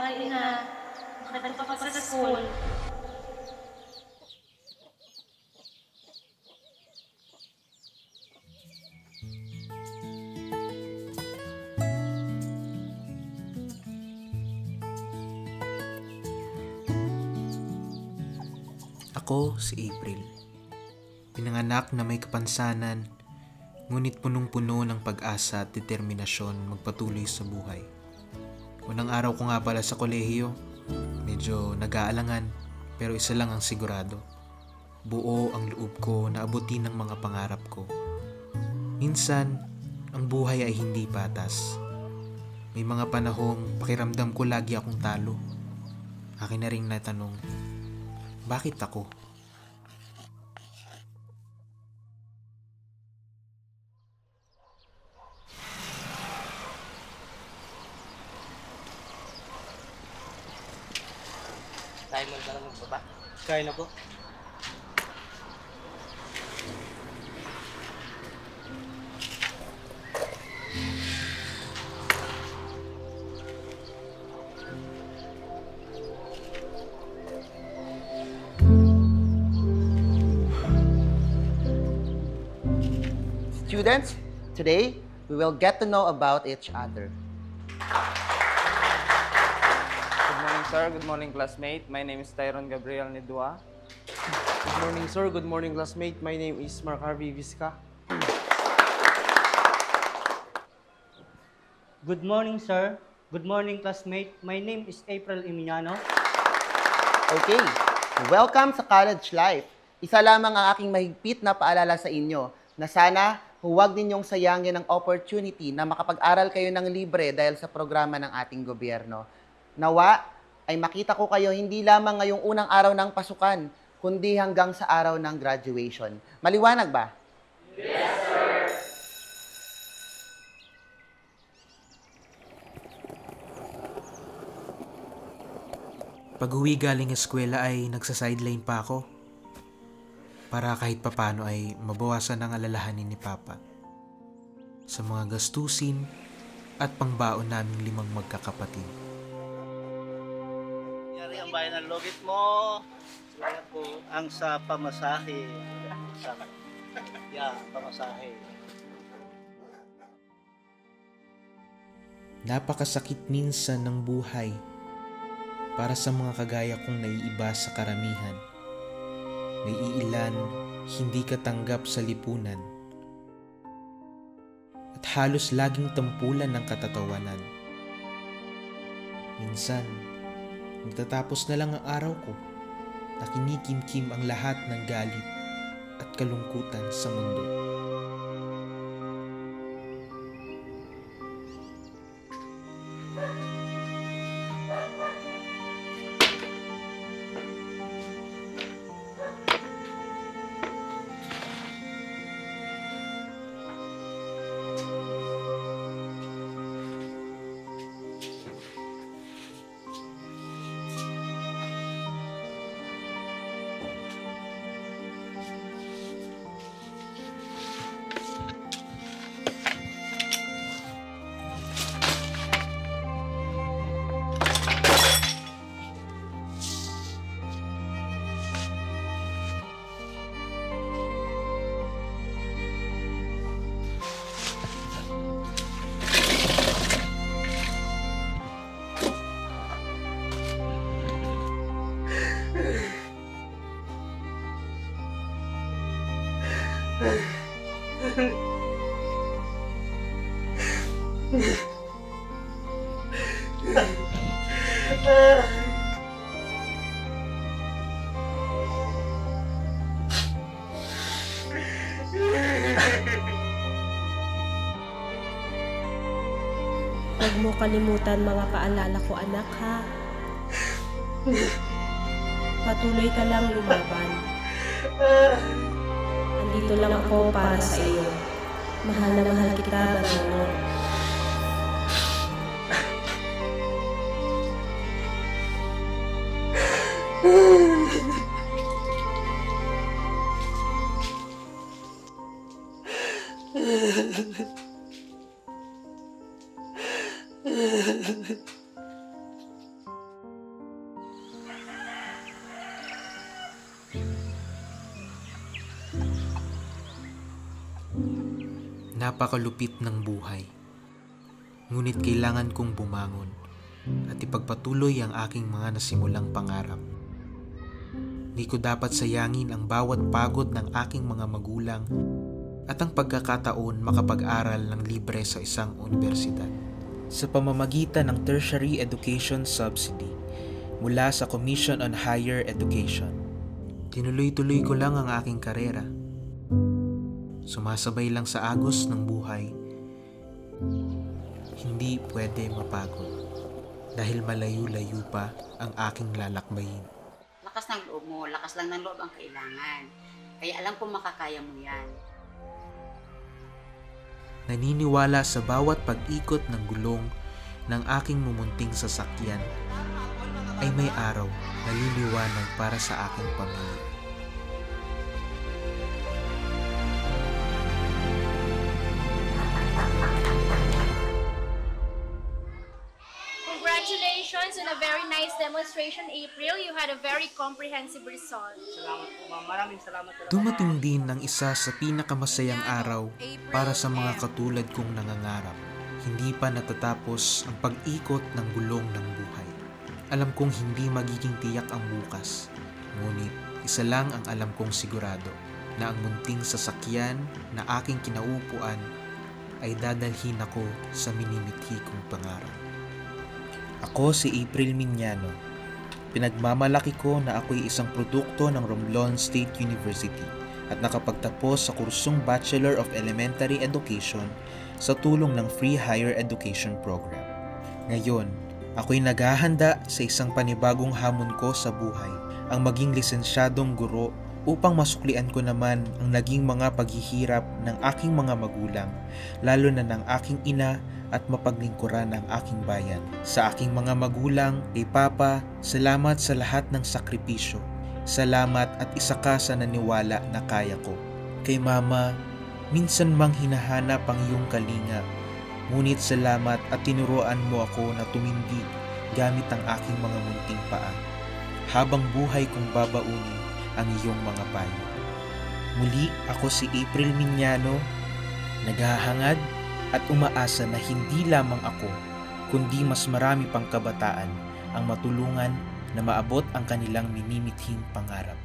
kay ina. Bakit ka pa sa school? Ako si April. Pinanganak na may kapansanan, ngunit punong-puno ng pag-asa at determinasyon magpatuloy sa buhay. Unang araw ko nga pala sa kolehiyo, medyo nag-aalangan, pero isa lang ang sigurado. Buo ang loob ko na abutin ang mga pangarap ko. Minsan, ang buhay ay hindi patas. May mga panahong pakiramdam ko lagi akong talo. Akin na ring natanong, bakit ako? Kain mo na lang magbaba. Kain na po. Students, today we will get to know about each other. Good morning, sir. Good morning, classmate. My name is Tyron Gabriel Nidua. Good morning, sir. Good morning, classmate. My name is Mark Harvey Vizca. Good morning, sir. Good morning, classmate. My name is April Emiliano. Okay, welcome sa college life. Isa lamang ang aking mahigpit na paalala sa inyo na sana huwag ninyong sayangin ang opportunity na makapag-aral kayo ng libre dahil sa programa ng ating gobyerno. Nawa ay makita ko kayo hindi lamang ngayong unang araw ng pasukan, kundi hanggang sa araw ng graduation. Maliwanag ba? Yes, sir! Pag-uwi galing eskwela ay nagsa-sideline pa ako para kahit papano ay mabawasan ang alalahanin ni Papa sa mga gastusin at pangbaon naming 5 magkakapatid. Yari ang bayan ng logit mo. Kaya po ang sa pamasahe. Pamasahe. Napakasakit minsan ng buhay para sa mga kagaya kong naiiba sa karamihan. May iilan hindi katanggap sa lipunan at halos laging tampulan ng katatawanan. Minsan, magtatapos na lang ang araw ko na kinikimkim ang lahat ng galit at kalungkutan sa mundo. Huwag mo kalimutan mga paalala ko, anak, ha? Patuloy ka lang lumaban. Andito lang ako para sa iyo. Mahal na mahal kita, Manolo. Napakalupit ng buhay. Ngunit kailangan kong bumangon at ipagpatuloy ang aking mga nasimulang pangarap. Di ko dapat sayangin ang bawat pagod ng aking mga magulang at ang pagkakataon makapag-aral ng libre sa isang universidad. Sa pamamagitan ng Tertiary Education Subsidy mula sa Commission on Higher Education, tinuloy-tuloy ko lang ang aking karera. Sumasabay lang sa agos ng buhay. Hindi pwede mapagod dahil malayo-layo pa ang aking lalakbayin. Lakas ng loob mo, lakas lang ng loob ang kailangan. Kaya alam ko makakaya mo yan. Naniniwala sa bawat pag-ikot ng gulong ng aking mumunting sasakyan ay may araw na liliwanag para sa aking pamilya. Congratulations on a very nice demonstration, April. You had a very comprehensive result. Salamat po, ma'am. Maraming salamat talaga. Dumating din ang isa sa pinakamasayang araw para sa mga katulad kong nangangarap. Hindi pa natatapos ang pag-ikot ng gulong ng buhay. Alam kong hindi magiging tiyak ang bukas. Ngunit isa lang ang alam kong sigurado, na ang munting sasakyan na aking kinaupuan ay dadalhin ako sa minimithi kong pangarap. Ako si April Miñano. Pinagmamalaki ko na ako'y isang produkto ng Romblon State University at nakapagtapos sa kursong Bachelor of Elementary Education sa tulong ng Free Higher Education Program. Ngayon, ako'y naghahanda sa isang panibagong hamon ko sa buhay, ang maging lisensyadong guro upang masuklian ko naman ang naging mga paghihirap ng aking mga magulang, lalo na ng aking ina at mapaglingkuran ang aking bayan. Sa aking mga magulang, kay Papa, salamat sa lahat ng sakripisyo. Salamat at isa ka sa naniwala na kaya ko. Kay Mama, minsan mang hinahanap ang iyong kalinga. Ngunit salamat at tinuruan mo ako na tumindig gamit ang aking mga munting paa. Habang buhay kong babaunin ang iyong mga payo. Muli ako si April Miñano, naghahangad at umaasa na hindi lamang ako, kundi mas marami pang kabataan ang matulungan na maabot ang kanilang minimithing pangarap.